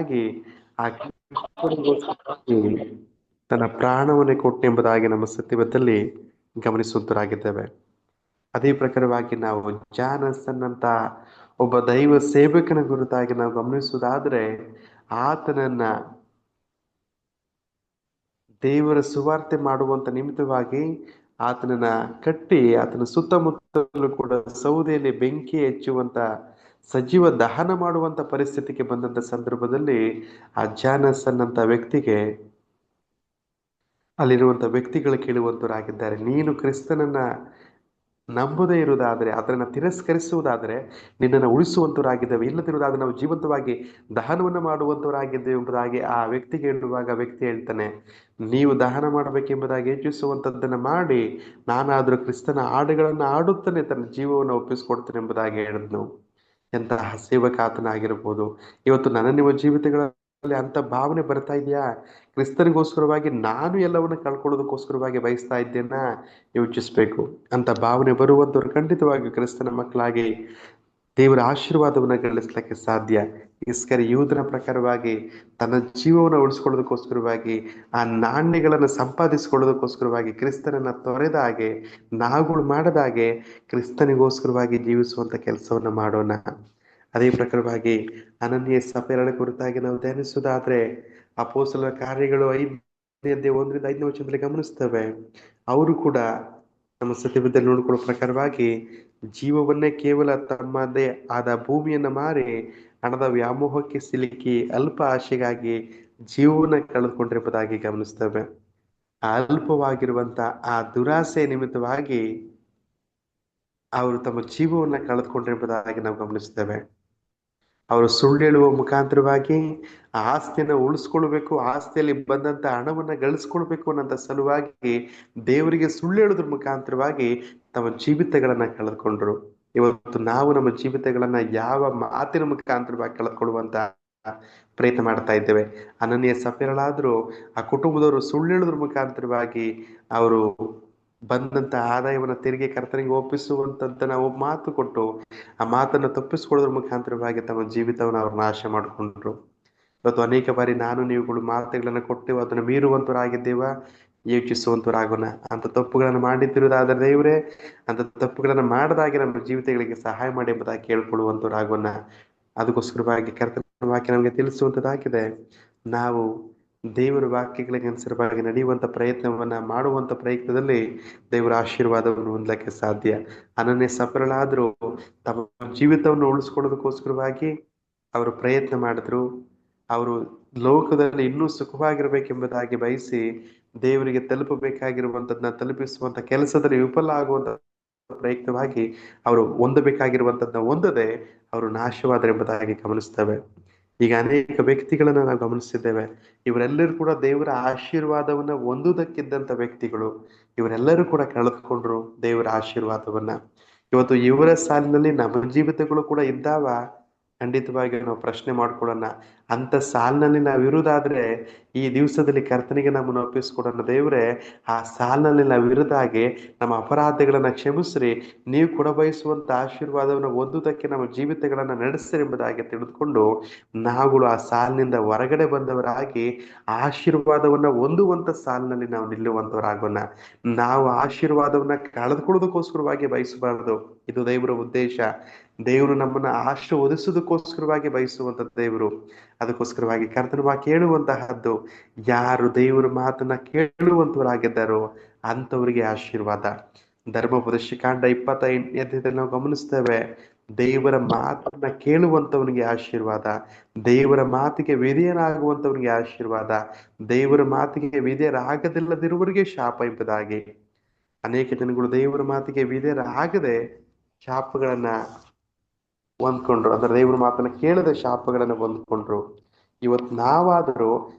ಎಂಬುದಾಗಿ ಆ ಕ್ರಿಸ್ತನಿಗೋಸ್ಕರವಾಗಿ ತನ್ನ ಪ್ರಾಣವನ್ನೇ ಕೊಟ್ಟೆಂಬುದಾಗಿ ನಮ್ಮ ಸತ್ಯದಲ್ಲಿ ಗಮನಿಸುವಂತರಾಗಿದ್ದೇವೆ. ಅದೇ ಪ್ರಕಾರವಾಗಿ ನಾವು ಜಾನಸನ್ ಅಂತ ಒಬ್ಬ ದೈವ ಸೇವಕನ ಕುರಿತಾಗಿ ನಾವು ಗಮನಿಸುವುದಾದ್ರೆ, ಆತನನ್ನ ದೇವರ ಸುವಾರ್ತೆ ಮಾಡುವಂತ ನಿಮಿತ್ತವಾಗಿ ಆತನನ್ನ ಕಟ್ಟಿ ಆತನ ಸುತ್ತಮುತ್ತಲೂ ಕೂಡ ಸೌದೆಯಲ್ಲಿ ಬೆಂಕಿ ಹೆಚ್ಚುವಂತ ಸಜೀವ ದಹನ ಮಾಡುವಂತ ಪರಿಸ್ಥಿತಿಗೆ ಬಂದಂತ ಸಂದರ್ಭದಲ್ಲಿ ಆ ಜಾನಸನ್ ಅಂತ ವ್ಯಕ್ತಿಗೆ ಅಲ್ಲಿರುವಂತ ವ್ಯಕ್ತಿಗಳು ಕೇಳುವಂತವರಾಗಿದ್ದಾರೆ, ನೀನು ಕ್ರಿಸ್ತನನ್ನ ನಂಬುದೇ ಇರುವುದಾದ್ರೆ, ಅದನ್ನ ತಿರಸ್ಕರಿಸುವುದಾದ್ರೆ ನಿನ್ನನ್ನು ಉಳಿಸುವಂತವರಾಗಿದ್ದೇವೆ, ಇಲ್ಲದಿರುವುದಾದ್ರೆ ನಾವು ಜೀವಂತವಾಗಿ ದಹನವನ್ನು ಮಾಡುವಂತವರಾಗಿದ್ದೇವೆ ಎಂಬುದಾಗಿ ಆ ವ್ಯಕ್ತಿಗೆ ಹೇಳುವಾಗ ವ್ಯಕ್ತಿ ಹೇಳ್ತಾನೆ, ನೀವು ದಹನ ಮಾಡಬೇಕೆಂಬುದಾಗಿ ಯೋಚಿಸುವಂತದ್ದನ್ನ ಮಾಡಿ ನಾನಾದ್ರೂ ಕ್ರಿಸ್ತನ ಹಾಡುಗಳನ್ನ ಆಡುತ್ತಾನೆ ತನ್ನ ಜೀವವನ್ನು ಒಪ್ಪಿಸ್ಕೊಡ್ತೇನೆ ಎಂಬುದಾಗಿ ಹೇಳಿದ್ನು. ಎಂತಹ ಸೇವಕ ಆತನಾಗಿರ್ಬೋದು. ಇವತ್ತು ನನ್ನ ನಿಮ್ಮ ಜೀವಿತಗಳಲ್ಲಿ ಅಂತ ಭಾವನೆ ಬರ್ತಾ ಇದೆಯಾ? ಕ್ರಿಸ್ತನಿಗೋಸ್ಕರವಾಗಿ ನಾನು ಎಲ್ಲವನ್ನ ಕಳ್ಕೊಳ್ಳೋದಕ್ಕೋಸ್ಕರವಾಗಿ ಬಯಸ್ತಾ ಇದ್ದೇನಾ? ಯೋಚಿಸ್ಬೇಕು. ಅಂತ ಭಾವನೆ ಬರುವಂತವ್ರು ಖಂಡಿತವಾಗಿ ಕ್ರಿಸ್ತನ ಮಕ್ಕಳಾಗಿ ದೇವರ ಆಶೀರ್ವಾದವನ್ನ ಗಳಿಸ್ಲಿಕ್ಕೆ ಸಾಧ್ಯ. ಯೂದನ ಪ್ರಕಾರವಾಗಿ ತನ್ನ ಜೀವವನ್ನು ಉಳಿಸ್ಕೊಳ್ಳೋದಕ್ಕೋಸ್ಕರವಾಗಿ ಆ ನಾಣ್ಯಗಳನ್ನು ಸಂಪಾದಿಸಿಕೊಳ್ಳೋದಕ್ಕೋಸ್ಕರವಾಗಿ ಕ್ರಿಸ್ತನನ್ನ ತೊರೆದ ಹಾಗೆ ನಾವುಗಳು ಮಾಡದ ಹಾಗೆ ಕ್ರಿಸ್ತನಿಗೋಸ್ಕರವಾಗಿ ಜೀವಿಸುವಂತ ಕೆಲಸವನ್ನ ಮಾಡೋಣ. ಅದೇ ಪ್ರಕಾರವಾಗಿ ಅನನ್ಯ ಸಫೇರಳ ಕುರಿತಾಗಿ ನಾವು ಧ್ಯಾನಿಸುವುದಾದ್ರೆ ಅಪೊಸ್ತಲರ ಕಾರ್ಯಗಳು 5:1-5 ಗಮನಿಸ್ತೇವೆ. ಅವರು ಕೂಡ ನಮ್ಮ ಸತ್ಯವೇದದಲ್ಲಿ ನೋಡಿಕೊಳ್ಳೋ ಪ್ರಕಾರವಾಗಿ ಜೀವವನ್ನೇ ಕೇವಲ ತಮ್ಮದೇ ಆದ ಭೂಮಿಯನ್ನ ಮಾರಿ ಹಣದ ವ್ಯಾಮೋಹಕ್ಕೆ ಸಿಲುಕಿ ಅಲ್ಪ ಆಶೆಗಾಗಿ ಜೀವವನ್ನ ಕಳೆದುಕೊಂಡಿರುವುದಾಗಿ ಗಮನಿಸ್ತೇವೆ. ಆ ಅಲ್ಪವಾಗಿರುವಂತ ಆ ದುರಾಸೆ ನಿಮಿತ್ತವಾಗಿ ಅವರು ತಮ್ಮ ಜೀವವನ್ನ ಕಳೆದುಕೊಂಡಿರುವುದಾಗಿ ನಾವು ಗಮನಿಸ್ತೇವೆ. ಅವರು ಸುಳ್ಳು ಹೇಳುವ ಮುಖಾಂತರವಾಗಿ ಆ ಆಸ್ತಿಯನ್ನ ಉಳಿಸ್ಕೊಳ್ಬೇಕು, ಆಸ್ತಿಯಲ್ಲಿ ಬಂದಂತ ಹಣವನ್ನ ಗಳಿಸ್ಕೊಳ್ಬೇಕು ಅನ್ನೋಂಥ ಸಲುವಾಗಿ ದೇವರಿಗೆ ಸುಳ್ಳು ಹೇಳೋದ್ರ ಮುಖಾಂತರವಾಗಿ ತಮ್ಮ ಜೀವಿತಗಳನ್ನ ಕಳೆದುಕೊಂಡ್ರು. ಇವತ್ತು ನಾವು ನಮ್ಮ ಜೀವಿತಗಳನ್ನ ಯಾವ ಮಾತಿನ ಮುಖಾಂತರವಾಗಿ ಕಳೆದುಕೊಳ್ಳುವಂತ ಪ್ರಯತ್ನ ಮಾಡ್ತಾ ಇದ್ದೇವೆ. ಅನನ್ಯ ಸಫೇರಳಾದ್ರೂ ಆ ಕುಟುಂಬದವರು ಸುಳ್ಳು ಹೇಳೋದ್ರ ಮುಖಾಂತರವಾಗಿ ಅವರು ಬಂದಂತ ಆದಾಯವನ್ನ ತೆರಿಗೆ ಕರ್ತನಿಗೆ ಒಪ್ಪಿಸುವಂತದ್ದನ್ನ ನಾವು ಮಾತು ಕೊಟ್ಟು ಆ ಮಾತನ್ನ ತಪ್ಪಿಸ್ಕೊಳ್ಳೋದ್ರ ಮುಖಾಂತರವಾಗಿ ತಮ್ಮ ಜೀವಿತವನ್ನು ಅವ್ರು ನಾಶ ಮಾಡಿಕೊಂಡ್ರು. ಇವತ್ತು ಅನೇಕ ಬಾರಿ ನಾನು ನೀವುಗಳು ಮಾತುಗಳನ್ನ ಕೊಟ್ಟೆವು, ಅದನ್ನು ಮೀರುವಂತವರಾಗಿದ್ದೇವ? ಯೋಚಿಸುವಂತವರಾಗೋಣ. ಅಂತ ತಪ್ಪುಗಳನ್ನು ಮಾಡಿದ್ದಿರುವುದಾದ್ರೆ ದೇವರೇ ಅಂತ ತಪ್ಪುಗಳನ್ನು ಮಾಡದಾಗಿ ನಮ್ಮ ಜೀವಿತಗಳಿಗೆ ಸಹಾಯ ಮಾಡಿ ಎಂಬುದಾಗಿ ಕೇಳ್ಕೊಳ್ಳುವಂತವರಾಗೋಣ. ಅದಕ್ಕೋಸ್ಕರವಾಗಿ ಕರ್ತನ ವಾಕ್ಯ ನಮಗೆ ತಿಳಿಸುವಂತದ್ದಾಗಿದೆ. ನಾವು ದೇವರ ವಾಕ್ಯಗಳಿಗೆ ಅನುಸಾರವಾಗಿ ನಡೆಯುವಂತ ಪ್ರಯತ್ನವನ್ನ ಮಾಡುವಂತ ಪ್ರಯತ್ನದಲ್ಲಿ ದೇವರ ಆಶೀರ್ವಾದವನ್ನು ಹೊಂದಲಿಕ್ಕೆ ಸಾಧ್ಯ. ಅನನ್ಯ ಸಫಲರಾದ್ರೂ ತಮ್ಮ ಜೀವಿತವನ್ನು ಉಳಿಸ್ಕೊಳ್ಳೋದಕ್ಕೋಸ್ಕರವಾಗಿ ಅವರು ಪ್ರಯತ್ನ ಮಾಡಿದ್ರು. ಅವರು ಲೋಕದಲ್ಲಿ ಇನ್ನೂ ಸುಖವಾಗಿರ್ಬೇಕೆಂಬುದಾಗಿ ಬಯಸಿ ದೇವರಿಗೆ ತಲುಪಬೇಕಾಗಿರುವಂತದನ್ನ ತಲುಪಿಸುವಂತ ಕೆಲಸದಲ್ಲಿ ವಿಫಲ ಆಗುವಂತ ಪ್ರಯತ್ನವಾಗಿ ಅವರು ಹೊಂದಬೇಕಾಗಿರುವಂತದನ್ನ ಹೊಂದದೆ ಅವರು ನಾಶವಾದರೆಂಬುದಾಗಿ ಗಮನಿಸ್ತೇವೆ. ಈಗ ಅನೇಕ ವ್ಯಕ್ತಿಗಳನ್ನ ನಾವು ಗಮನಿಸಿದ್ದೇವೆ. ಇವರೆಲ್ಲರೂ ಕೂಡ ದೇವರ ಆಶೀರ್ವಾದವನ್ನ ಹೊಂದುವುದಕ್ಕಿದ್ದಂತ ವ್ಯಕ್ತಿಗಳು. ಇವರೆಲ್ಲರೂ ಕೂಡ ಕಳೆದುಕೊಂಡ್ರು ದೇವರ ಆಶೀರ್ವಾದವನ್ನ. ಇವತ್ತು ಇವರ ಸಾಲಿನಲ್ಲಿ ನಮ್ಮ ಜೀವಿತಗಳು ಕೂಡ ಇದ್ದಾವ? ಖಂಡಿತವಾಗಿ ನಾವು ಪ್ರಶ್ನೆ ಮಾಡ್ಕೊಳ್ಳೋಣ. ಅಂತ ಸಾಲಿನಲ್ಲಿ ನಾವು ಇರುವುದಾದ್ರೆ ಈ ದಿವಸದಲ್ಲಿ ಕರ್ತನಿಗೆ ನಮ್ಮನ್ನು ಒಪ್ಪಿಸ್ಕೊಡೋಣ. ದೇವ್ರೆ, ಆ ಸಾಲಿನಲ್ಲಿ ನಾವು ಇರುದಾಗೆ ನಮ್ಮ ಅಪರಾಧಗಳನ್ನ ಕ್ಷಮಿಸ್ರಿ, ನೀವು ಕೊಡಬಯಸುವಂತ ಆಶೀರ್ವಾದವನ್ನು ಹೊಂದುವುದಕ್ಕೆ ನಮ್ಮ ಜೀವಿತಗಳನ್ನ ನಡೆಸ್ರಿ ಎಂಬುದಾಗಿ ತಿಳಿದುಕೊಂಡು ನಾವುಗಳು ಆ ಸಾಲಿನಿಂದ ಹೊರಗಡೆ ಬಂದವರಾಗಿ ಆಶೀರ್ವಾದವನ್ನ ಹೊಂದುವಂತ ಸಾಲಿನಲ್ಲಿ ನಾವು ನಿಲ್ಲುವಂತವರಾಗೋಣ. ನಾವು ಆಶೀರ್ವಾದವನ್ನ ಕಳೆದುಕೊಳ್ಳೋದಕ್ಕೋಸ್ಕರವಾಗಿ ಬಯಸಬಾರದು. ಇದು ದೇವರ ಉದ್ದೇಶ. ದೇವರು ನಮ್ಮನ್ನ ಆಶೀರ್ವದಿಸುವುದಕ್ಕೋಸ್ಕರವಾಗಿ ಬಯಸುವಂತ ದೇವರು. ಅದಕ್ಕೋಸ್ಕರವಾಗಿ ಕರ್ತನ ವಾಕ್ಯ ಹೇಳುವಂತಹದ್ದು, ಯಾರು ದೇವರ ಮಾತನ್ನ ಕೇಳುವಂತವರಾಗಿದ್ದಾರೋ ಅಂತವರಿಗೆ ಆಶೀರ್ವಾದ. ಧರ್ಮೋಪದೇಶಕಾಂಡ 25 ನಾವು ಗಮನಿಸ್ತೇವೆ. ದೇವರ ಮಾತನ್ನ ಕೇಳುವಂತವನಿಗೆ ಆಶೀರ್ವಾದ, ದೇವರ ಮಾತಿಗೆ ವಿಧೇಯರಾಗುವಂತವನಿಗೆ ಆಶೀರ್ವಾದ, ದೇವರ ಮಾತಿಗೆ ವಿಧೇಯರಾಗದಿಲ್ಲದಿರುವವರಿಗೆ ಶಾಪ ಎಂಬುದಾಗಿ. ಅನೇಕ ಜನಗಳು ದೇವರ ಮಾತಿಗೆ ವಿಧೇಯರಾಗದೆ ಶಾಪಗಳನ್ನ ಹೊಂದ್ಕೊಂಡ್ರು, ಅಂದ್ರೆ ದೇವರ ಮಾತನ್ನ ಕೇಳದೆ ಶಾಪಗಳನ್ನ ಹೊಂದ್ಕೊಂಡ್ರು. ಇವತ್ತು ನಾವಾದರೂ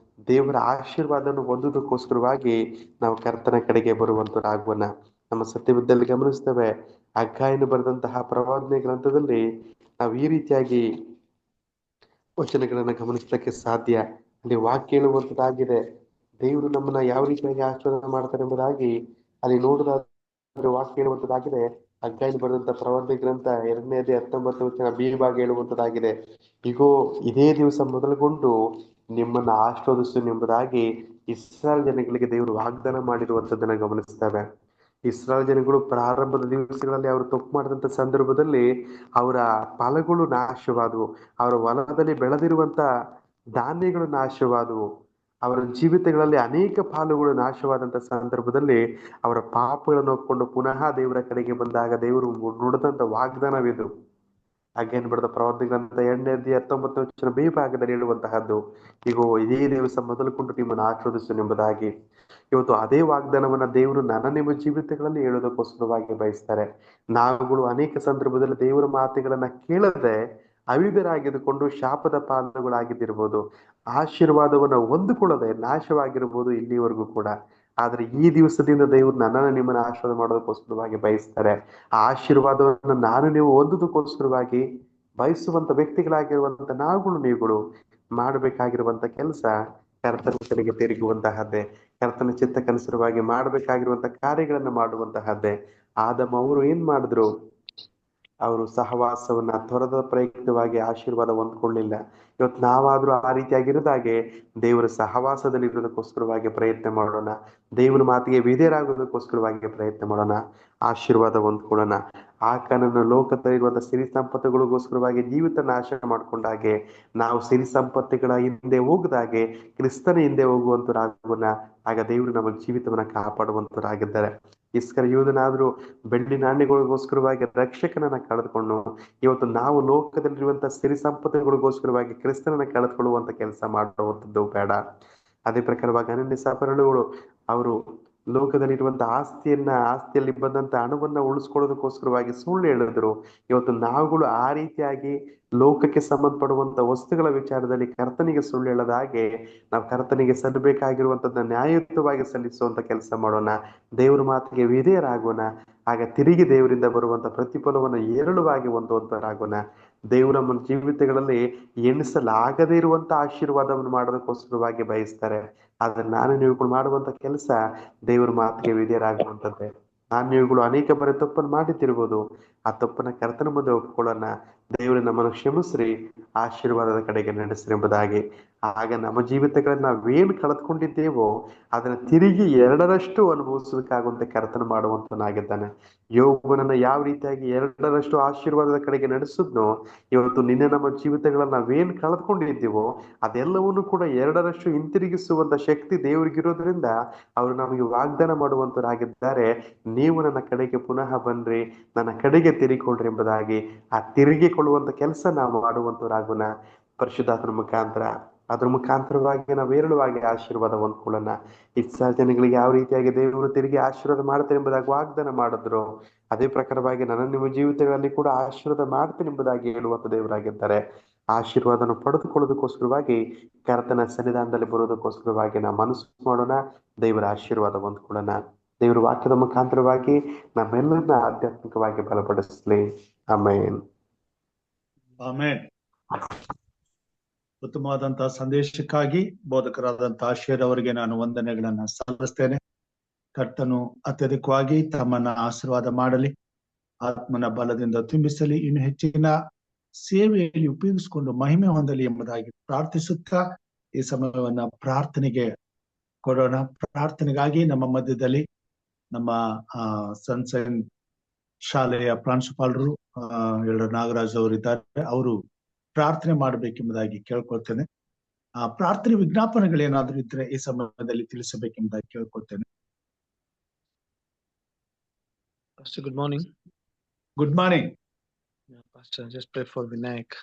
ದೇವರ ಆಶೀರ್ವಾದವನ್ನು ಹೊಂದುವುದಕ್ಕೋಸ್ಕರವಾಗಿ ನಾವು ಕರ್ತನ ಕಡೆಗೆ ಬರುವಂತರಾಗುವನ. ನಮ್ಮ ಸತ್ಯವಿದ್ದಲ್ಲಿ ಗಮನಿಸ್ತೇವೆ, ಹಗ್ಗಾಯನು ಬರೆದಂತಹ ಪ್ರವಾದನೆ ಗ್ರಂಥದಲ್ಲಿ ನಾವು ಈ ರೀತಿಯಾಗಿ ವಚನಗಳನ್ನ ಗಮನಿಸಲಿಕ್ಕೆ ಸಾಧ್ಯ. ಅಲ್ಲಿ ವಾಕ್ಯ ಹೇಳುವಂತದ್ದಾಗಿದೆ, ದೇವರು ನಮ್ಮನ್ನ ಯಾವ ರೀತಿಯಾಗಿ ಆಶೀರ್ವಾದ ಮಾಡ್ತಾರೆ ಎಂಬುದಾಗಿ ಅಲ್ಲಿ ನೋಡುವುದಾದ್ರೆ ವಾಕ್ಯ ಹೇಳುವಂತದ್ದಾಗಿದೆ. ಹಗ್ಗಾಯಿ ಬರೆದಂತ ಪ್ರವಾದಿ ಗ್ರಂಥ 2 ಅಧ್ಯಾಯ 19 ಬಿ ಭಾಗ ಹೇಳುವಂತದ್ದಾಗಿದೆ. ಇಗೋ, ಇದೇ ದಿವಸ ಮೊದಲುಗೊಂಡು ನಿಮ್ಮನ್ನ ಆಶೀರ್ವದಿಸುವೆನೆಂಬುದಾಗಿ ಇಸ್ರಾಯೇಲ್ ಜನಗಳಿಗೆ ದೇವರು ವಾಗ್ದಾನ ಮಾಡಿರುವಂತದ್ದನ್ನ ಗಮನಿಸ್ತೇವೆ. ಇಸ್ರಾಯೇಲ್ ಜನಗಳು ಪ್ರಾರಂಭದ ದಿವಸಗಳಲ್ಲಿ ಅವರು ತಪ್ಪು ಮಾಡಿದಂತ ಸಂದರ್ಭದಲ್ಲಿ ಅವರ ಫಲಗಳು ನಾಶವಾದವು, ಅವರ ಹೊಲದಲ್ಲಿ ಬೆಳೆದಿರುವಂತ ಧಾನ್ಯಗಳು ನಾಶವಾದವು, ಅವರ ಜೀವಿತಗಳಲ್ಲಿ ಅನೇಕ ಪಾಲುಗಳು ನಾಶವಾದಂತ ಸಂದರ್ಭದಲ್ಲಿ ಅವರ ಪಾಪಗಳನ್ನು ಒಪ್ಪಿಕೊಂಡು ಪುನಃ ದೇವರ ಕಡೆಗೆ ಬಂದಾಗ ದೇವರು ನುಡಿದಂತ ವಾಗ್ದಾನವಿದು. ಹಾಗೇನು ಬರೆದ ಪ್ರವಾದಿ ಗ್ರಂಥ 2 ಅಧ್ಯಾಯ 19 ಬಿ ಭಾಗದಲ್ಲಿ ಹೇಳುವಂತಹದ್ದು, ಇಗೋ ಇದೇ ದಿವಸ ಮೊದಲುಕೊಂಡು ನಿಮ್ಮನ್ನು ಆಶೀರ್ವದಿಸುವೆನೆಂಬುದಾಗಿ. ಇವತ್ತು ಅದೇ ವಾಗ್ದಾನವನ್ನ ದೇವರು ನನ್ನ ನಿಮ್ಮ ಜೀವಿತಗಳಲ್ಲಿ ಹೇಳೋದಕ್ಕೋಸ್ಕರವಾಗಿ ಬಯಸ್ತಾರೆ. ನಾವುಗಳು ಅನೇಕ ಸಂದರ್ಭದಲ್ಲಿ ದೇವರ ಮಾತುಗಳನ್ನ ಕೇಳದೆ ಅವಿಧರಾಗಿದ್ದುಕೊಂಡು ಶಾಪದ ಪಾಲುಗಳಾಗಿದ್ದಿರ್ಬೋದು, ಆಶೀರ್ವಾದವನ್ನ ಹೊಂದಿಕೊಳ್ಳದೆ ನಾಶವಾಗಿರ್ಬೋದು ಇಲ್ಲಿವರೆಗೂ ಕೂಡ. ಆದ್ರೆ ಈ ದಿವಸದಿಂದ ದೇವರು ನನ್ನನ್ನು ನಿಮ್ಮನ್ನ ಆಶೀರ್ವಾದ ಮಾಡೋದಕ್ಕೋಸ್ಕರವಾಗಿ ಬಯಸ್ತಾರೆ. ಆ ಆಶೀರ್ವಾದವನ್ನು ನಾನು ನೀವು ಹೊಂದೋದಕ್ಕೋಸ್ಕರವಾಗಿ ಬಯಸುವಂತ ವ್ಯಕ್ತಿಗಳಾಗಿರುವಂತ ನಾವುಗಳು ನೀವುಗಳು ಮಾಡಬೇಕಾಗಿರುವಂತ ಕೆಲಸ ಕರ್ತನ ಕಡೆಗೆ ತಿರುಗುವಂತಹದ್ದೇ, ಕರ್ತನ ಚಿತ್ತಕ್ಕನುಸಾರವಾಗಿ ಮಾಡಬೇಕಾಗಿರುವಂತ ಕಾರ್ಯಗಳನ್ನ ಮಾಡುವಂತಹದ್ದೇ. ಆದಮ ಅವರು ಏನ್ ಮಾಡಿದ್ರು? ಅವರು ಸಹವಾಸವನ್ನ ತೊರೆದ ಪ್ರಯುಕ್ತವಾಗಿ ಆಶೀರ್ವಾದ ಹೊಂದ್ಕೊಳ್ಳಿಲ್ಲ. ಇವತ್ತು ನಾವಾದ್ರೂ ಆ ರೀತಿಯಾಗಿರೋದಾಗೆ ದೇವರ ಸಹವಾಸದಲ್ಲಿ ಇರೋದಕ್ಕೋಸ್ಕರವಾಗಿ ಪ್ರಯತ್ನ ಮಾಡೋಣ. ದೇವರ ಮಾತಿಗೆ ವಿಧೇಯರಾಗೋದಕ್ಕೋಸ್ಕರವಾಗಿ ಪ್ರಯತ್ನ ಮಾಡೋಣ. ಆಶೀರ್ವಾದ ಹೊಂದ್ಕೊಳ್ಳೋಣ. ಆಕನನ್ನು ಲೋಕದಲ್ಲಿರುವಂತಹ ಸಿರಿ ಸಂಪತ್ತುಗಳಿಗೋಸ್ಕರವಾಗಿ ಜೀವಿತ ನಾಶ ಮಾಡ್ಕೊಂಡಾಗೆ ನಾವು ಸಿರಿ ಸಂಪತ್ತುಗಳ ಹಿಂದೆ ಹೋಗದಾಗೆ ಕ್ರಿಸ್ತನ ಹಿಂದೆ ಹೋಗುವಂತರಾಗೋಣ. ಆಗ ದೇವರು ನಮ್ಮ ಜೀವಿತವನ್ನ ಕಾಪಾಡುವಂತರಾಗಿದ್ದಾರೆ. ಇಸ್ಕರಿಯೋತನಾದ್ರೂ ಬೆಳ್ಳಿ ನಾಣ್ಯಗಳಿಗೋಸ್ಕರವಾಗಿ ರಕ್ಷಕನನ್ನ ಕಳೆದುಕೊಂಡು ಇವತ್ತು ನಾವು ಲೋಕದಲ್ಲಿರುವಂತಹ ಸಿರಿ ಸಂಪತ್ತುಗಳಿಗೋಸ್ಕರವಾಗಿ ಕ್ರಿಸ್ತನನ್ನ ಕಳೆದುಕೊಳ್ಳುವಂತ ಕೆಲಸ ಮಾಡುವಂಥದ್ದು ಬೇಡ. ಅದೇ ಪ್ರಕಾರವಾಗಿ ಅನನ್ಯ ಸಫರಳುಗಳು ಅವರು ಲೋಕದಲ್ಲಿರುವಂತಹ ಆಸ್ತಿಯಲ್ಲಿ ಬಂದಂತ ಹಣವನ್ನ ಉಳಿಸ್ಕೊಳ್ಳೋದಕ್ಕೋಸ್ಕರವಾಗಿ ಸುಳ್ಳು ಹೇಳಿದ್ರು. ಇವತ್ತು ನಾವುಗಳು ಆ ರೀತಿಯಾಗಿ ಲೋಕಕ್ಕೆ ಸಂಬಂಧಪಡುವಂತ ವಸ್ತುಗಳ ವಿಚಾರದಲ್ಲಿ ಕರ್ತನಿಗೆ ಸುಳ್ಳು ಹೇಳದ ಹಾಗೆ ನಾವು ಕರ್ತನಿಗೆ ಸಲ್ಲಬೇಕಾಗಿರುವಂತದ್ದನ್ನ ನ್ಯಾಯಯುತವಾಗಿ ಸಲ್ಲಿಸುವಂತ ಕೆಲಸ ಮಾಡೋಣ. ದೇವರ ಮಾತಿಗೆ ವಿಧೇಯರಾಗೋಣ. ಆಗ ತಿರುಗಿ ದೇವರಿಂದ ಬರುವಂತ ಪ್ರತಿಫಲವನ್ನು ಏರಳವಾಗಿ ಹೊಂದುವಂತರಾಗೋಣ. ದೇವರು ನಮ್ಮ ಜೀವಿತಗಳಲ್ಲಿ ಎಣಿಸಲಾಗದೇ ಇರುವಂತ ಆಶೀರ್ವಾದವನ್ನು ಮಾಡೋದಕ್ಕೋಸ್ಕರವಾಗಿ ಬಯಸ್ತಾರೆ. ಆದ್ರೆ ನಾನು ನೀವುಗಳು ಮಾಡುವಂತ ಕೆಲಸ ದೇವರ ಮಾತಿಗೆ ವಿಧೇಯರಾಗುವಂಥದ್ದೇ. ನಾನು ನೀವುಗಳು ಅನೇಕ ಬಾರಿ ತಪ್ಪನ್ನು ಮಾಡಿತಿರ್ಬೋದು. ಆ ತಪ್ಪನ್ನ ಕರ್ತನ ಮುಂದೆ ಒಪ್ಕೊಳ್ಳೋಣ. ದೇವರು ನಮ್ಮನ್ನು ಕ್ಷಮಿಸ್ರಿ, ಆಶೀರ್ವಾದದ ಕಡೆಗೆ ನಡೆಸ್ರಿ ಎಂಬುದಾಗಿ. ಆಗ ನಮ್ಮ ಜೀವಿತಗಳನ್ನ ನಾವೇನು ಕಳೆದುಕೊಂಡಿದ್ದೇವೋ ಅದನ್ನ ತಿರುಗಿ 2ರಷ್ಟು ಅನುಭವಿಸಬೇಕಾಗುವಂತೆ ಕರ್ತನ ಮಾಡುವಂತನಾಗಿದ್ದಾನೆ. ಯೋಬನನ್ನ ಯಾವ ರೀತಿಯಾಗಿ 2ರಷ್ಟು ಆಶೀರ್ವಾದದ ಕಡೆಗೆ ನಡೆಸಿದ್ನೋ ಇವತ್ತು ನಿನ್ನೆ ನಮ್ಮ ಜೀವಿತಗಳನ್ನ ನಾವೇನ್ ಕಳೆದುಕೊಂಡಿದ್ದೀವೋ ಅದೆಲ್ಲವನ್ನು ಕೂಡ 2ರಷ್ಟು ಹಿಂತಿರುಗಿಸುವಂತ ಶಕ್ತಿ ದೇವರಿಗಿರೋದ್ರಿಂದ ಅವರು ನಮಗೆ ವಾಗ್ದಾನ ಮಾಡುವಂತರಾಗಿದ್ದಾರೆ. ನೀವು ನನ್ನ ಕಡೆಗೆ ಪುನಃ ಬನ್ರಿ, ನನ್ನ ಕಡೆಗೆ ತಿರುಗಿಕೊಳ್ರಿ ಎಂಬುದಾಗಿ ಆ ತಿರುಗಿಕೊಳ್ಳುವಂತ ಕೆಲಸ ನಾವು ಮಾಡುವಂತರಾಗೋಣ. ಪರಿಶುದ್ಧಾತ್ಮನ ಮುಖಾಂತರ ಅದ್ರ ಮುಖಾಂತರವಾಗಿ ನಾವು ಏರಳವಾಗಿ ಆಶೀರ್ವಾದ ಹೊಂದ್ಕೊಳ್ಳೋಣ. ಜನಗಳಿಗೆ ಯಾವ ರೀತಿಯಾಗಿ ದೇವರು ತಿರುಗಿ ಆಶೀರ್ವಾದ ಮಾಡ್ತಾರೆ ಎಂಬುದಾಗಿ ವಾಗ್ದಾನ ಮಾಡಿದ್ರು, ಅದೇ ಪ್ರಕಾರವಾಗಿ ನನ್ನ ನಿಮ್ಮ ಜೀವಿತಗಳಲ್ಲಿ ಕೂಡ ಆಶೀರ್ವಾದ ಮಾಡ್ತೇನೆ ಎಂಬುದಾಗಿ ಹೇಳುವಂತ ದೇವರಾಗಿದ್ದಾರೆ. ಆಶೀರ್ವಾದನ ಪಡೆದುಕೊಳ್ಳೋದಕ್ಕೋಸ್ಕರವಾಗಿ ಕರ್ತನ ಸನ್ನಿಧಾನದಲ್ಲಿ ಬರೋದಕ್ಕೋಸ್ಕರವಾಗಿ ನಾವು ಮನಸ್ಸು ಮಾಡೋಣ. ದೇವರ ಆಶೀರ್ವಾದ ಹೊಂದ್ಕೊಳ್ಳೋಣ. ದೇವರ ವಾಕ್ಯದ ಮುಖಾಂತರವಾಗಿ ನಮ್ಮೆಲ್ಲರನ್ನ ಆಧ್ಯಾತ್ಮಿಕವಾಗಿ ಬಲಪಡಿಸಲಿ. ಆಮೇನ್. ಆಮೇನ್. ಉತ್ತಮವಾದಂತಹ ಸಂದೇಶಕ್ಕಾಗಿ ಬೋಧಕರಾದಂತಹ ಆಶೀರ್ ಅವರಿಗೆ ನಾನು ವಂದನೆಗಳನ್ನ ಸಲ್ಲಿಸ್ತೇನೆ. ಕರ್ತನು ಅತ್ಯಧಿಕವಾಗಿ ತಮ್ಮನ್ನ ಆಶೀರ್ವಾದ ಮಾಡಲಿ, ಆತ್ಮನ ಬಲದಿಂದ ತುಂಬಿಸಲಿ, ಇನ್ನು ಹೆಚ್ಚಿನ ಸೇವೆಯಲ್ಲಿ ಉಪಯೋಗಿಸಿಕೊಂಡು ಮಹಿಮೆ ಹೊಂದಲಿ ಎಂಬುದಾಗಿ ಪ್ರಾರ್ಥಿಸುತ್ತಾ ಈ ಸಮಯವನ್ನ ಪ್ರಾರ್ಥನೆಗೆ ಕೊಡೋಣ. ಪ್ರಾರ್ಥನೆಗಾಗಿ ನಮ್ಮ ಮಧ್ಯದಲ್ಲಿ ನಮ್ಮ ಸನ್ಸೈನ್ ಶಾಲೆಯ ಪ್ರಾಂಶುಪಾಲರು ಎಲ್ಡರ್ ನಾಗರಾಜ್ ಅವರಿದ್ದಾರೆ. ಅವರು ಪ್ರಾರ್ಥನೆ ಮಾಡಬೇಕೆಂಬುದಾಗಿ ಕೇಳ್ಕೊಳ್ತೇನೆ. ಪ್ರಾರ್ಥನೆ ವಿಜ್ಞಾಪನೆಗಳೇನಾದ್ರೂ ಇದ್ರೆ ಈ ಸಮಯದಲ್ಲಿ ತಿಳಿಸಬೇಕೆಂಬುದಾಗಿ ಕೇಳ್ಕೊಳ್ತೇನೆ. Pastor, good morning. Good morning. Pastor, just pray for Vinayak.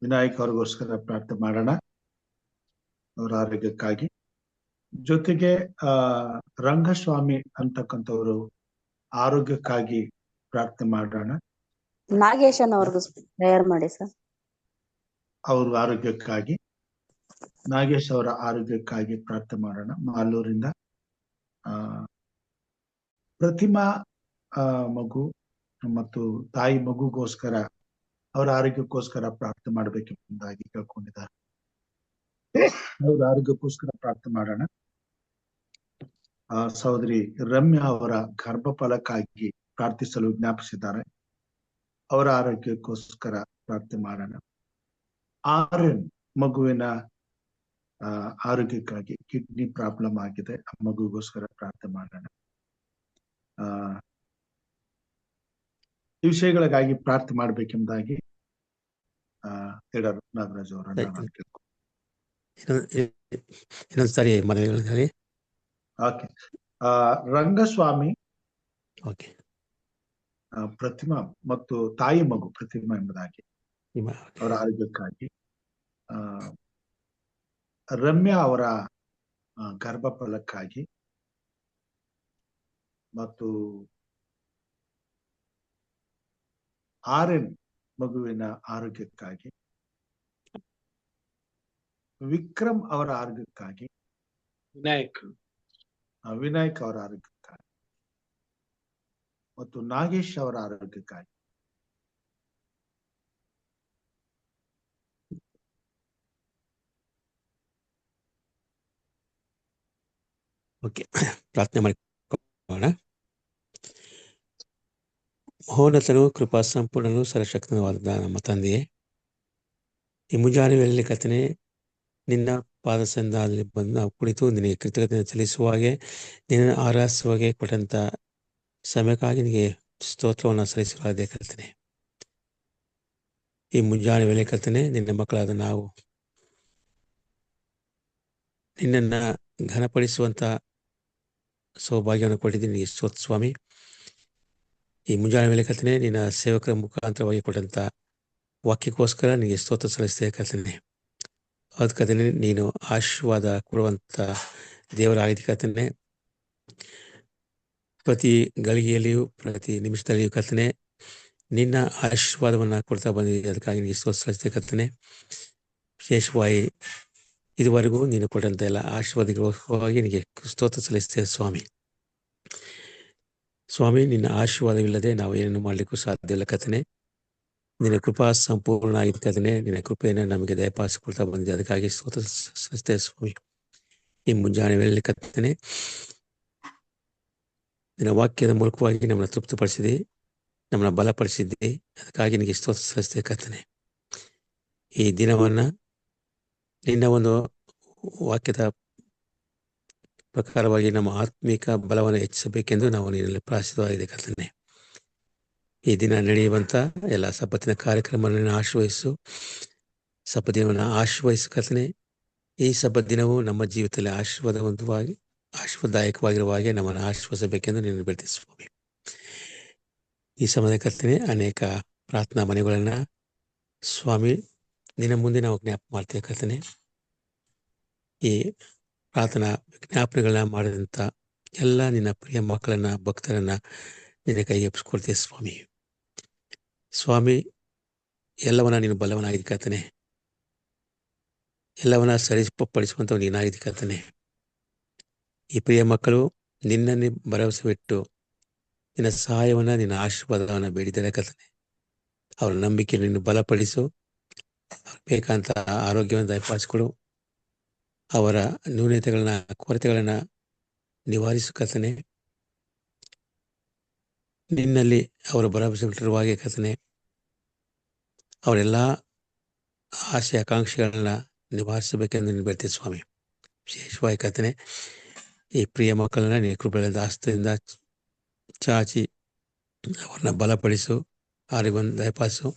Vinayak ಅವ್ರಿಗೋಸ್ಕರ ಪ್ರಾರ್ಥನೆ ಮಾಡೋಣ, ಅವರ ಆರೋಗ್ಯಕ್ಕಾಗಿ. ಜೊತೆಗೆ ರಂಗಸ್ವಾಮಿ ಅಂತಕ್ಕಂಥವ್ರು ಆರೋಗ್ಯಕ್ಕಾಗಿ ಪ್ರಾರ್ಥನೆ ಮಾಡೋಣ. ನಾಗೇಶನ್ ಅವ್ರಿಗೂ ಪ್ರೇಯರ್ ಮಾಡಿ ಸರ್. ಅವ್ರ ಆರೋಗ್ಯಕ್ಕಾಗಿ, ನಾಗೇಶ್ ಅವರ ಆರೋಗ್ಯಕ್ಕಾಗಿ ಪ್ರಾರ್ಥನೆ ಮಾಡೋಣ. ಮಾಲೂರಿಂದ ಪ್ರತಿಮಾ ಮಗು ಮತ್ತು ತಾಯಿ ಮಗುಗೋಸ್ಕರ ಅವರ ಆರೋಗ್ಯಕ್ಕೋಸ್ಕರ ಪ್ರಾರ್ಥನೆ ಮಾಡಬೇಕೆಂಬುದಾಗಿ ಕೇಳ್ಕೊಂಡಿದ್ದಾರೆ. ಅವ್ರ ಆರೋಗ್ಯಕ್ಕೋಸ್ಕರ ಪ್ರಾರ್ಥನೆ ಮಾಡೋಣ. ಸಹೋದರಿ ರಮ್ಯಾ ಅವರ ಗರ್ಭಫಲಕ್ಕಾಗಿ ಪ್ರಾರ್ಥಿಸಲು ವಿಜ್ಞಾಪಿಸಿದ್ದಾರೆ. ಅವರ ಆರೋಗ್ಯಕ್ಕೋಸ್ಕರ ಪ್ರಾರ್ಥನೆ ಮಾಡೋಣ. ಆರ್ಯನ್ ಮಗುವಿನ ಆರೋಗ್ಯಕ್ಕಾಗಿ ಕಿಡ್ನಿ ಪ್ರಾಬ್ಲಮ್ ಆಗಿದೆ, ಆ ಮಗುಗೋಸ್ಕರ ಪ್ರಾರ್ಥನೆ ಮಾಡೋಣ. ಈ ವಿಷಯಗಳಿಗಾಗಿ ಪ್ರಾರ್ಥನೆ ಮಾಡ್ಬೇಕೆಂಬುದಾಗಿ ಹೇಳರು ನಾಗರಾಜ್ ಅವರನ್ನ ನಾನು ಕೇಳ್ಕೊಂಡು. ಇನ್ನೊಂದ್ಸಾರಿ ಮನೆಗಳಲ್ಲಿ. ಓಕೆ. ರಂಗಸ್ವಾಮಿ, ಓಕೆ, ಪ್ರತಿಮಾ ಮತ್ತು ತಾಯಿ ಮಗು ಪ್ರತಿಮಾ ಎಂಬುದಾಗಿ ಅವರ ಆರೋಗ್ಯಕ್ಕಾಗಿ, ರಮ್ಯಾ ಅವರ ಗರ್ಭಫಲಕ್ಕಾಗಿ ಮತ್ತು ಆರ್ಯನ್ ಮಗುವಿನ ಆರೋಗ್ಯಕ್ಕಾಗಿ, ವಿಕ್ರಮ್ ಅವರ ಆರೋಗ್ಯಕ್ಕಾಗಿ, ವಿನಾಯಕ್ ಅವರ ಆರೋಗ್ಯಕ್ಕಾಗಿ ಮತ್ತು ನಾಗೇಶ್ ಅವರ ಆರೋಗ್ಯಕ್ಕಾಗಿ. ಓಕೆ, ಪ್ರಾರ್ಥನೆ ಮಾಡಿಕೊಳ್ಳೋಣ. ಮಹೋನ್ನತನು ಕೃಪಾ ಸಂಪೂರ್ಣನು ಸರ್ವಶಕ್ತನವಾದ ನಮ್ಮ ತಂದೆಯೇ, ಈ ಮುಂಜಾನೆ ವೇಳೆಯಲ್ಲಿ ಕರ್ತನೇ ನಿನ್ನ ಪಾದ ಸಂಧಾನದಲ್ಲಿ ಬಂದು ನಾವು ಕುಳಿತು ನಿನಗೆ ಕೃತಜ್ಞತೆ ಸಲ್ಲಿಸುವ ಹಾಗೆ, ನಿನ್ನ ಆರಾಧಿಸುವಾಗೆ ಕೊಟ್ಟಂತ ಸಮಯಕ್ಕಾಗಿ ನಿನಗೆ ಸ್ತೋತ್ರವನ್ನು ಸಲ್ಲಿಸಲಾಗಿದೆ ಕರ್ತನೇ. ಈ ಮುಂಜಾನೆ ವೇಳೆ ಕರ್ತನೇ ನಿನ್ನ ಮಕ್ಕಳಾದ ನಾವು ನಿನ್ನನ್ನು ಘನಪಡಿಸುವಂತ ಸೌಭಾಗ್ಯವನ್ನು ಕೊಟ್ಟಿದ್ದೀನಿ ನಿನಗೆ ಸ್ತೋತ್ರ ಸ್ವಾಮಿ. ಈ ಮುಂಜಾನೆ ವೇಳೆ ಕರ್ತನೇ ನಿನ್ನ ಸೇವಕರ ಮುಖಾಂತರವಾಗಿ ಕೊಟ್ಟಂತ ವಾಕ್ಯಕ್ಕೋಸ್ಕರ ನಿನಗೆ ಸ್ತೋತ್ರ ಸಲ್ಲಿಸ್ತೇವೆ ಕರ್ತನೇ. ಅದ್ ಕರ್ತನೇ ನೀನು ಆಶೀರ್ವಾದ ಕೊಡುವಂತ ದೇವರಾಗಿದ್ದ ಕರ್ತನೇ, ಪ್ರತಿ ಗಳಿಗೆಯಲ್ಲಿಯೂ ಪ್ರತಿ ನಿಮಿಷದಲ್ಲಿಯೂ ಕರ್ತನೇ ನಿನ್ನ ಆಶೀರ್ವಾದವನ್ನು ಕೊಡ್ತಾ ಬಂದಿದೆ. ಅದಕ್ಕಾಗಿ ನಿನಗೆ ಸ್ತೋತ್ರ ಸಲ್ಲಿಸ್ತೇವೆ ಕರ್ತನೇ. ವಿಶೇಷವಾಗಿ ಇದುವರೆಗೂ ನೀನು ಕೊಟ್ಟಂತ ಎಲ್ಲ ಆಶೀರ್ವಾದಗಳಿಗೋಸ್ಕರವಾಗಿ ನಿನಗೆ ಸ್ತೋತ್ರ ಸಲ್ಲಿಸ್ತೇವೆ ಸ್ವಾಮಿ. ಸ್ವಾಮಿ, ನಿನ್ನ ಆಶೀರ್ವಾದವಿಲ್ಲದೆ ನಾವು ಏನನ್ನು ಮಾಡಲಿಕ್ಕೂ ಸಾಧ್ಯ ಇಲ್ಲ ಕರ್ತನೇ. ನಿನ್ನ ಕೃಪಾ ಸಂಪೂರ್ಣ ಆಗಿದ್ದ ಕರ್ತನೇ, ನಿನ್ನ ಕೃಪೆಯನ್ನು ನಮಗೆ ದಯಪಾಲಿಸಿಕೊಳ್ತಾ ಬಂದಿದೆ. ಅದಕ್ಕಾಗಿ ಸ್ತೋತ್ರ ಸಲ್ಲಿಸ್ತೇವೆ ಸ್ವಾಮಿ. ಈ ಮುಂಜಾನೆ ವೇಳೆಯಲ್ಲಿ ಕರ್ತನೇ ನಿನ್ನ ವಾಕ್ಯದ ಮೂಲಕವಾಗಿ ನಮ್ಮನ್ನು ತೃಪ್ತಿಪಡಿಸಿದೆ, ನಮ್ಮನ್ನು ಬಲಪಡಿಸಿದ್ದೆ. ಅದಕ್ಕಾಗಿ ನಿನಗೆ ಸ್ತೋತ್ರ ಸಲ್ಲಿಸ್ತೇವೆ ಕರ್ತನೇ. ಈ ದಿನವನ್ನ ನಿನ್ನ ಒಂದು ವಾಕ್ಯದ ಪ್ರಕಾರವಾಗಿ ನಮ್ಮ ಆತ್ಮಿಕ ಬಲವನ್ನು ಹೆಚ್ಚಿಸಬೇಕೆಂದು ನಾವು ನಿನ್ನಲ್ಲಿ ಪ್ರಾರ್ಥಿತವಾಗಿದೆ ಕರ್ತನೇ. ಈ ದಿನ ನಡೆಯುವಂತ ಎಲ್ಲ ಸಬ್ಬತ್ತಿನ ಕಾರ್ಯಕ್ರಮವನ್ನು ಆಶ್ರಯಿಸು, ಸಬ್ಬತ್ ದಿನವನ್ನು ಆಶ್ರಯಿಸು ಕರ್ತನೇ. ಈ ಸಬ್ಬತ್ ದಿನವೂ ನಮ್ಮ ಜೀವಿತದಲ್ಲಿ ಆಶೀರ್ವಾದದಾಯಕವಾಗಿರುವ ಹಾಗೆ ನಮ್ಮನ್ನು ಆಶ್ರಯಿಸಬೇಕೆಂದು ನಿನ್ನ ಬೇಡ್ತೀವಿ ಸ್ವಾಮಿ. ಈ ಸಮಯದ ಕರ್ತನೇ ಅನೇಕ ಪ್ರಾರ್ಥನಾ ಮನೆಗಳನ್ನ ಸ್ವಾಮಿ ನಿನ್ನ ಮುಂದೆ ನಾವು ಜ್ಞಾಪಕ ಮಾಡ್ತೇವೆ ಕರ್ತನೇ. ಈ ಪ್ರಾರ್ಥನಾ ವಿಜ್ಞಾಪನೆಗಳನ್ನ ಮಾಡಿದಂಥ ಎಲ್ಲ ನಿನ್ನ ಪ್ರಿಯ ಮಕ್ಕಳನ್ನ ಭಕ್ತರನ್ನ ನಿನ್ನ ಕೈಗೆ ಒಪ್ಪಿಸ್ಕೊಳ್ತೇವೆ ಸ್ವಾಮಿ. ಸ್ವಾಮಿ, ಎಲ್ಲವನ್ನ ನೀನು ಬಲ್ಲವನಾಗಿದ್ದ ಕರ್ತನೇ, ಎಲ್ಲವನ್ನ ಸರಿಪಡಿಸುವಂತ ನೀನಾಗಿದ್ದ ಕರ್ತನೇ. ಈ ಪ್ರಿಯ ಮಕ್ಕಳು ನಿನ್ನನ್ನೇ ಭರವಸೆ ಬಿಟ್ಟು ನಿನ್ನ ಸಹಾಯವನ್ನ ನಿನ್ನ ಆಶೀರ್ವಾದವನ್ನ ಬೇಡಿದರೆ ಕರ್ತನೇ, ಅವರ ನಂಬಿಕೆ ನಿನ್ನ ಬಲಪಡಿಸು, ಬೇಕಂತ ಆರೋಗ್ಯವನ್ನು ದಯಪಾಲಿಸಿಕೊಡು, ಅವರ ನ್ಯೂನತೆಗಳನ್ನ ಕೊರತೆಗಳನ್ನ ನಿವಾರಿಸು ಕರ್ತನೇ. ನಿನ್ನಲ್ಲಿ ಅವರ ಭರವಸೆ ಬಿಟ್ಟಿರುವ ಹಾಗೆ ಕರ್ತನೇ, ಅವರೆಲ್ಲ ಆಸೆ ಆಕಾಂಕ್ಷೆಗಳನ್ನ ನಿವಾರಿಸಬೇಕೆಂದು ನೀನು ಬೇಡ್ತೀವಿ ಸ್ವಾಮಿ. ವಿಶೇಷವಾಗಿ ಕರ್ತನೇ ಈ ಪ್ರಿಯ ಮಕ್ಕಳನ್ನ ನೀನು ಕೃಪೆಯಿಂದ ಹಸ್ತದಿಂದ ಚಾಚಿ ಅವ್ರನ್ನ ಬಲಪಡಿಸು, ಆರೋಗ್ಯವನ್ನು ದಯಪಾಲಿಸು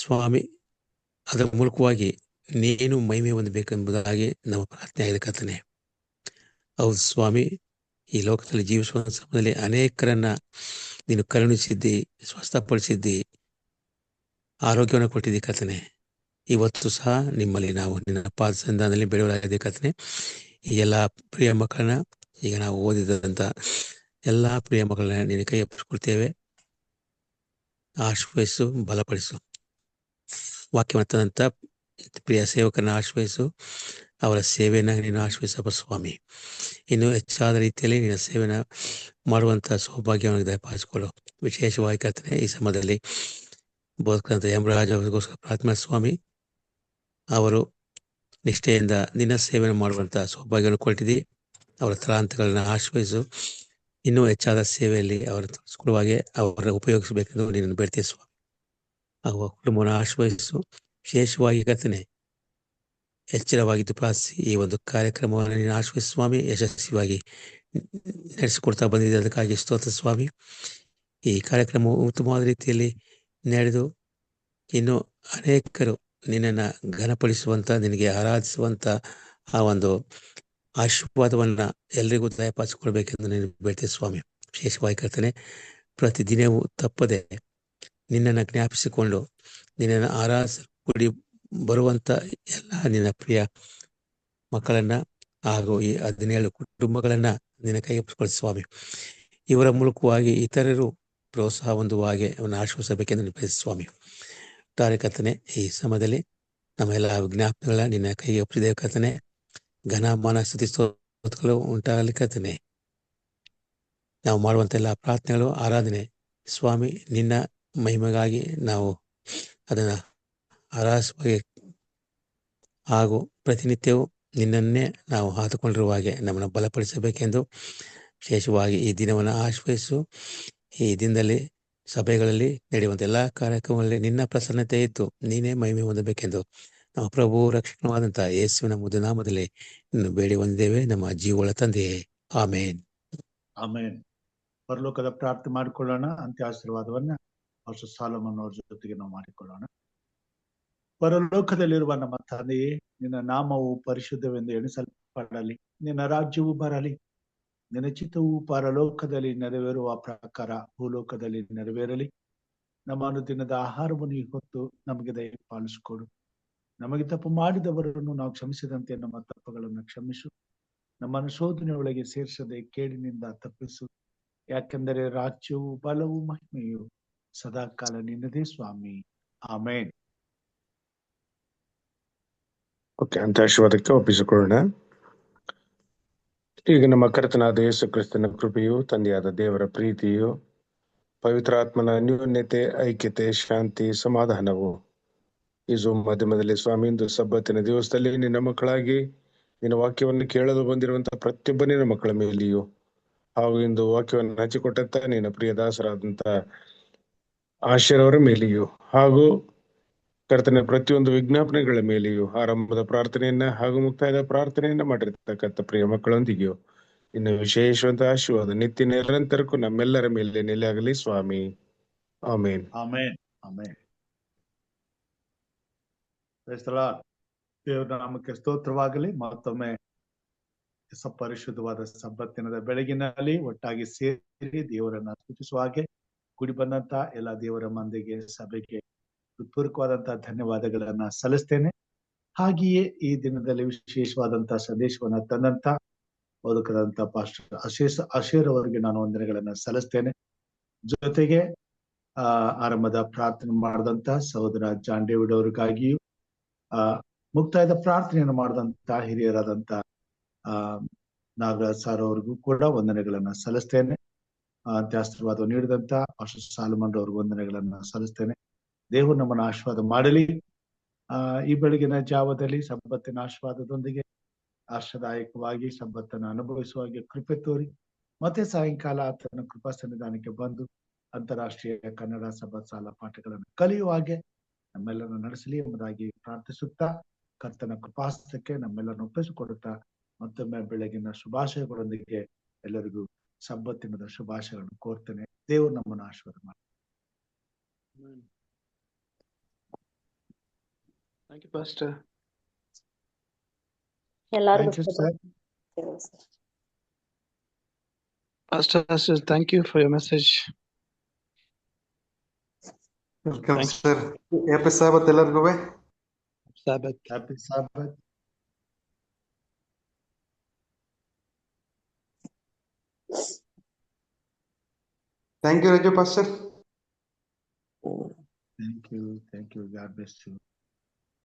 ಸ್ವಾಮಿ. ಅದರ ಮೂಲಕವಾಗಿ ನೀನು ಮಹಿಮೆ ಹೊಂದಬೇಕೆಂಬುದಾಗಿ ನಮ್ಮ ಪ್ರಾರ್ಥನೆ ಆಗಿದೆ ಕರ್ತನೇ. ಹೌದು ಸ್ವಾಮಿ, ಈ ಲೋಕದಲ್ಲಿ ಜೀವಿಸುವ ಸಮಯದಲ್ಲಿ ಅನೇಕರನ್ನ ನೀನು ಕರುಣಿಸಿದ್ದಿ, ಸ್ವಸ್ಥಪಡಿಸಿದ್ದಿ, ಆರೋಗ್ಯವನ್ನು ಕೊಟ್ಟಿದ್ದಿ ಕರ್ತನೇ. ಇವತ್ತು ಸಹ ನಿಮ್ಮಲ್ಲಿ ನಾವು ನಿನ್ನ ಪಾದ ಸಂಧಾನದಲ್ಲಿ ಬೆಳೆಯುವುದಾಗಿದೆ ಕರ್ತನೇ. ಈ ಎಲ್ಲ ಪ್ರಿಯ ಮಕ್ಕಳನ್ನ ಈಗ ನಾವು ಓದಿದಂತ ಎಲ್ಲ ಪ್ರಿಯ ಮಕ್ಕಳನ್ನ ನಿನ್ನ ಕೈ ಒಪ್ಪಿಸ್ಕೊಳ್ತೇವೆ. ಆಶ್ರಯಿಸು, ಬಲಪಡಿಸು. ವಾಕ್ಯವಂತದಂತ ಪ್ರಿಯ ಸೇವಕರನ್ನ ಆಶ್ರಯಿಸು, ಅವರ ಸೇವೆಯನ್ನ ನೀನು ಆಶ್ರಯಿಸಪ್ಪ ಸ್ವಾಮಿ. ಇನ್ನು ಹೆಚ್ಚಾದ ರೀತಿಯಲ್ಲಿ ನಿನ್ನ ಸೇವೆನ ಮಾಡುವಂತ ಸೌಭಾಗ್ಯವನ್ನು ದಯಪಾಲಿಸಿಕೊಳ್ಳು. ವಿಶೇಷವಾಗಿ ಕರ್ತನೆ ಈ ಸಮಯದಲ್ಲಿ ಬೋಧಕರಂತ ಯಮರಾಜ್ ಅವರಿಗೋಸ್ಕರ ಪ್ರಾರ್ಥನೆ ಸ್ವಾಮಿ. ಅವರು ನಿಷ್ಠೆಯಿಂದ ನಿನ್ನ ಸೇವೆಯನ್ನು ಮಾಡುವಂತ ಸೌಭಾಗ್ಯವನ್ನು ಕೊಟ್ಟಿದ್ದಿ. ಅವರ ತಲಾಂತಗಳನ್ನ ಆಶ್ರಯಿಸು. ಇನ್ನೂ ಹೆಚ್ಚಾದ ಸೇವೆಯಲ್ಲಿ ಅವರು ತೊಡಗಿಸಿಕೊಳ್ಳುವಾಗೆ ಅವರ ಉಪಯೋಗಿಸಬೇಕೆಂದು ನಿನ್ನನ್ನು ಬೇಡ್ತೀವಿ ಸ್ವಾಮಿ. ಹಾಗೂ ಕುಟುಂಬವನ್ನು ಆಶ್ರಯಿಸು. ವಿಶೇಷವಾಗಿ ಕರ್ತನೆ ಎಚ್ಚರವಾಗಿದ್ದು ಪ್ರಾರ್ಥಿಸಿ ಈ ಒಂದು ಕಾರ್ಯಕ್ರಮವನ್ನು ನೀನು ಆಶ್ರಯಿಸು ಸ್ವಾಮಿ. ಯಶಸ್ವಿಯಾಗಿ ನಡೆಸಿಕೊಡ್ತಾ ಬಂದಿದೆ, ಅದಕ್ಕಾಗಿ ಸ್ತೋತ್ರ ಸ್ವಾಮಿ. ಈ ಕಾರ್ಯಕ್ರಮವು ಉತ್ತಮವಾದ ರೀತಿಯಲ್ಲಿ ನಡೆದು ಇನ್ನು ಅನೇಕರು ನಿನ್ನನ್ನು ಘನಪಡಿಸುವಂಥ, ನಿನಗೆ ಆರಾಧಿಸುವಂಥ ಆ ಒಂದು ಆಶೀರ್ವಾದವನ್ನ ಎಲ್ಲರಿಗೂ ದಯಪಾಲಿಸಿಕೊಳ್ಬೇಕೆಂದು ನೀನು ಬೇಡ್ತೀವಿ ಸ್ವಾಮಿ. ವಿಶೇಷವಾಗಿ ಕರ್ತನೆ ಪ್ರತಿದಿನವೂ ತಪ್ಪದೆ ನಿನ್ನನ್ನು ಜ್ಞಾಪಿಸಿಕೊಂಡು ನಿನ್ನನ್ನು ಆರಾಧಿಸಲು ಕೂಡಿ ಬರುವಂಥ ಎಲ್ಲ ನಿನ್ನ ಪ್ರಿಯ ಮಕ್ಕಳನ್ನ ಹಾಗೂ ಈ 17 ಕುಟುಂಬಗಳನ್ನ ನಿನ್ನ ಕೈಗೊಳಿಸಿ ಸ್ವಾಮಿ. ಇವರ ಮೂಲಕವಾಗಿ ಇತರರು ಪ್ರೋತ್ಸಾಹ ಹೊಂದುವ ಹಾಗೆ ಅವನ್ನ ಆಶ್ವಾಸಬೇಕೆಂದು ನಿರ್ವಹಿಸಿ ಸ್ವಾಮಿ. ಕರ್ತನೆ ಈ ಸಮಯದಲ್ಲಿ ನಮ್ಮ ಎಲ್ಲ ವಿಜ್ಞಾಪನೆಗಳ ನಿನ್ನ ಕೈಗೆ ಒಪ್ಪಿಸಿದೆ ಕರ್ತನೆ. ಘನ ಮಾನ ಸ್ತುತಿ ಸ್ತೋತ್ರಗಳು ಉಂಟಾಗಲಿ ಕರ್ತನೆ. ನಾವು ಮಾಡುವಂಥ ಎಲ್ಲ ಪ್ರಾರ್ಥನೆಗಳು ಆರಾಧನೆ ಸ್ವಾಮಿ ನಿನ್ನ ಮಹಿಮೆಗಾಗಿ ನಾವು ಅದನ್ನ ಆರಾಧಿಸುವಾಗೆ ಹಾಗೂ ಪ್ರತಿನಿತ್ಯವೂ ನಿನ್ನನ್ನೇ ನಾವು ಹಾದುಕೊಂಡಿರುವ ಹಾಗೆ ನಮ್ಮನ್ನು ಬಲಪಡಿಸಬೇಕೆಂದು ವಿಶೇಷವಾಗಿ ಈ ದಿನವನ್ನು ಆಶ್ರಯಿಸು. ಈ ದಿನದಲ್ಲಿ ಸಭೆಗಳಲ್ಲಿ ನಡೆಯುವಂಥ ಎಲ್ಲ ಕಾರ್ಯಕ್ರಮಗಳಲ್ಲಿ ನಿನ್ನ ಪ್ರಸನ್ನತೆ ಇದ್ದು ನೀನೇ ಮಹಿಮೆ ಹೊಂದಬೇಕೆಂದು ನಮ್ಮ ಪ್ರಭು ರಕ್ಷಣವಾದಂಥ ಯೇಸುವಿನ ಮುದ್ದು ನಾಮದಲ್ಲಿ ಇನ್ನು ಬೇಡಿ ಹೊಂದಿದ್ದೇವೆ ನಮ್ಮ ಜೀವಗಳ ತಂದೆಯೇ, ಆಮೇನ್. ಆಮೇನ್. ಪರಲೋಕದ ಪ್ರಾರ್ಥನೆ ಮಾಡಿಕೊಳ್ಳೋಣ. ಅಂತ್ಯ ಆಶೀರ್ವಾದವನ್ನ ಅಷ್ಟು ಸಾಲಮನ್ ಅವ್ರ ಜೊತೆಗೆ ನಾವು ಮಾಡಿಕೊಳ್ಳೋಣ. ಪರಲೋಕದಲ್ಲಿರುವ ನಮ್ಮ ತಂದೆಯೇ, ನಿನ್ನ ನಾಮವು ಪರಿಶುದ್ಧವೆಂದು ಎಣಿಸಲ್ಪಡಲಿ. ನಿನ್ನ ರಾಜ್ಯವು ಬರಲಿ. ನಿನ್ನ ಚಿತ್ತವು ಪರಲೋಕದಲ್ಲಿ ನೆರವೇರುವ ಪ್ರಕಾರ ಭೂಲೋಕದಲ್ಲಿ ನೆರವೇರಲಿ. ನಮ್ಮ ಅನುದಿನದ ಆಹಾರವನ್ನು ಹೊತ್ತು ನಮಗೆ ದಯಪಾಲಿಸಿಕೊಡು. ನಮಗೆ ತಪ್ಪು ಮಾಡಿದವರನ್ನು ನಾವು ಕ್ಷಮಿಸಿದಂತೆ ನಮ್ಮ ತಪ್ಪುಗಳನ್ನು ಕ್ಷಮಿಸು. ನಮ್ಮನ್ನು ಶೋಧನೆಯೊಳಗೆ ಸೇರಿಸದೆ ಕೇಡಿನಿಂದ ತಪ್ಪಿಸು. ಯಾಕೆಂದರೆ ರಾಜ್ಯವು ಬಲವು ಮಹಿಮೆಯು ಸದಾಕಾಲ ನಿನ್ನದೇ ಸ್ವಾಮಿ. ಆಮೇನ್. ಓಕೆ, ಅಂತ ಆಶೀರ್ವಾದಕ್ಕೆ ಒಪ್ಪಿಸಿಕೊಳ್ಳೋಣ. ಈಗ ನಮ್ಮ ಕರ್ತನಾದ ಯೇಸು ಕ್ರಿಸ್ತನ ಕೃಪೆಯು, ತಂದೆಯಾದ ದೇವರ ಪ್ರೀತಿಯು, ಪವಿತ್ರಾತ್ಮನ ಅನ್ಯೋನ್ಯತೆ, ಐಕ್ಯತೆ, ಶಾಂತಿ, ಸಮಾಧಾನವು ಈ ಝೂಮ್ ಮಾಧ್ಯಮದಲ್ಲಿ ಸ್ವಾಮಿ ಇಂದು ಸಬ್ಬತ್ತಿನ ದಿವಸದಲ್ಲಿ ನಿನ್ನ ಮಕ್ಕಳಾಗಿ ನಿನ್ನ ವಾಕ್ಯವನ್ನು ಕೇಳಲು ಬಂದಿರುವಂತಹ ಪ್ರತಿಯೊಬ್ಬ ನಿನ್ನ ಮಕ್ಕಳ ಮೇಲೆಯೂ ಹಾಗೂ ಇಂದು ವಾಕ್ಯವನ್ನು ಹಂಚಿಕೊಟ್ಟಂತ ನಿನ್ನ ಪ್ರಿಯ ದಾಸರಾದಂತ ಆಶೀರ್ವರ ಮೇಲೆಯೂ ಹಾಗೂ ಕರ್ತನ ಪ್ರತಿಯೊಂದು ವಿಜ್ಞಾಪನೆಗಳ ಮೇಲೆಯೂ ಆರಂಭದ ಪ್ರಾರ್ಥನೆಯನ್ನ ಹಾಗೂ ಮುಕ್ತಾಯದ ಪ್ರಾರ್ಥನೆಯನ್ನ ಮಾಡಿರ್ತಕ್ಕಂಥ ಪ್ರಿಯ ಮಕ್ಕಳೊಂದಿಗೆಯೂ ಇನ್ನು ವಿಶೇಷವಾದ ಆಶೀರ್ವಾದ ನಿತ್ಯ ನಿರಂತರಕ್ಕೂ ನಮ್ಮೆಲ್ಲರ ಮೇಲೆ ನೆಲೆಯಾಗಲಿ ಸ್ವಾಮಿ. ಆಮೇನ್. ಆಮೇನ್. ಆಮೇನ್. ದೇವರ ನಾಮಕ್ಕೆ ಸ್ತೋತ್ರವಾಗಲಿ. ಮತ್ತೊಮ್ಮೆ ಪರಿಶುದ್ಧವಾದ ಸಬ್ಬತ್ತಿನದ ಬೆಳಗಿನಲ್ಲಿ ಒಟ್ಟಾಗಿ ಸೇರಿ ದೇವರನ್ನ ಸ್ತುತಿಸುವ ಹಾಗೆ ಕೂಡಿ ಬಂದಂತ ಎಲ್ಲ ದೇವರ ಮಂದಿಗೆ, ಸಭೆಗೆ ಹೃತ್ಪೂರ್ವಕವಾದಂತಹ ಧನ್ಯವಾದಗಳನ್ನ ಸಲ್ಲಿಸ್ತೇನೆ. ಹಾಗೆಯೇ ಈ ದಿನದಲ್ಲಿ ವಿಶೇಷವಾದಂತಹ ಸಂದೇಶವನ್ನ ತಂದಂತ ಓದಕದಂತ ಪಾಸ್ಟರ್ ಅಶೇರ್ ಅವರಿಗೆ ನಾನು ವಂದನೆಗಳನ್ನ ಸಲ್ಲಿಸ್ತೇನೆ. ಜೊತೆಗೆ ಆರಂಭದ ಪ್ರಾರ್ಥನೆ ಮಾಡಿದಂತ ಸಹೋದರ ಜಾನ್ ಡೇವಿಡ್ ಅವರಿಗಾಗಿಯೂ ಮುಕ್ತಾಯದ ಪ್ರಾರ್ಥನೆಯನ್ನು ಮಾಡಿದಂತ ಹಿರಿಯರಾದಂತ ನಾಗರಾಜ್ ಸಾರ್ ಅವ್ರಿಗೂ ಕೂಡ ವಂದನೆಗಳನ್ನ ಸಲ್ಲಿಸ್ತೇನೆ. ಆಶೀರ್ವಾದ ನೀಡಿದಂತ ಪಾಸ್ಟರ್ ಸಾಲಮನ್ ಅವ್ರಿಗೂ ವಂದನೆಗಳನ್ನ ಸಲ್ಲಿಸ್ತೇನೆ. ದೇವರು ನಮ್ಮನ್ನು ಆಶೀರ್ವಾದ ಮಾಡಲಿ. ಈ ಬೆಳಗಿನ ಜಾವದಲ್ಲಿ ಸಬ್ಬತ್ತಿನ ಆಶೀರ್ವಾದದೊಂದಿಗೆ ಆಶಾದಾಯಕವಾಗಿ ಸಬ್ಬತ್ತನ್ನು ಅನುಭವಿಸುವಾಗೆ ಕೃಪೆ ತೋರಿ ಮತ್ತೆ ಸಾಯಂಕಾಲ ಆತನ ಕೃಪಾ ಸನ್ನಿಧಾನಕ್ಕೆ ಬಂದು ಅಂತಾರಾಷ್ಟ್ರೀಯ ಕನ್ನಡ ಸಬ್ಬತ್ ಸಾಲ ಪಾಠಗಳನ್ನು ಕಲಿಯುವ ಹಾಗೆ ನಮ್ಮೆಲ್ಲರನ್ನು ನಡೆಸಲಿ ಎಂಬುದಾಗಿ ಪ್ರಾರ್ಥಿಸುತ್ತಾ ಕರ್ತನ ಕೃಪಾಸ್ತಕ್ಕೆ ನಮ್ಮೆಲ್ಲರನ್ನು ಒಪ್ಪಿಸಿಕೊಡುತ್ತಾ ಮತ್ತೊಮ್ಮೆ ಬೆಳಗಿನ ಶುಭಾಶಯಗಳೊಂದಿಗೆ ಎಲ್ಲರಿಗೂ ಸಬ್ಬತ್ತಿನದ ಶುಭಾಶಯಗಳನ್ನು ಕೋರ್ತೇನೆ. ದೇವರು ನಮ್ಮನ್ನು ಆಶೀರ್ವಾದ ಮಾಡಿ. Thank you, Pastor. ಎಲ್ಲರಿಗೂ Thank you, sir. Pastor, thank you for your message. Welcome Thanks. Sir. Happy Sabbath ಎಲ್ಲರಿಗೂ. Sabbath. Happy Sabbath. Thank you Raju pastor. Thank you. God bless you.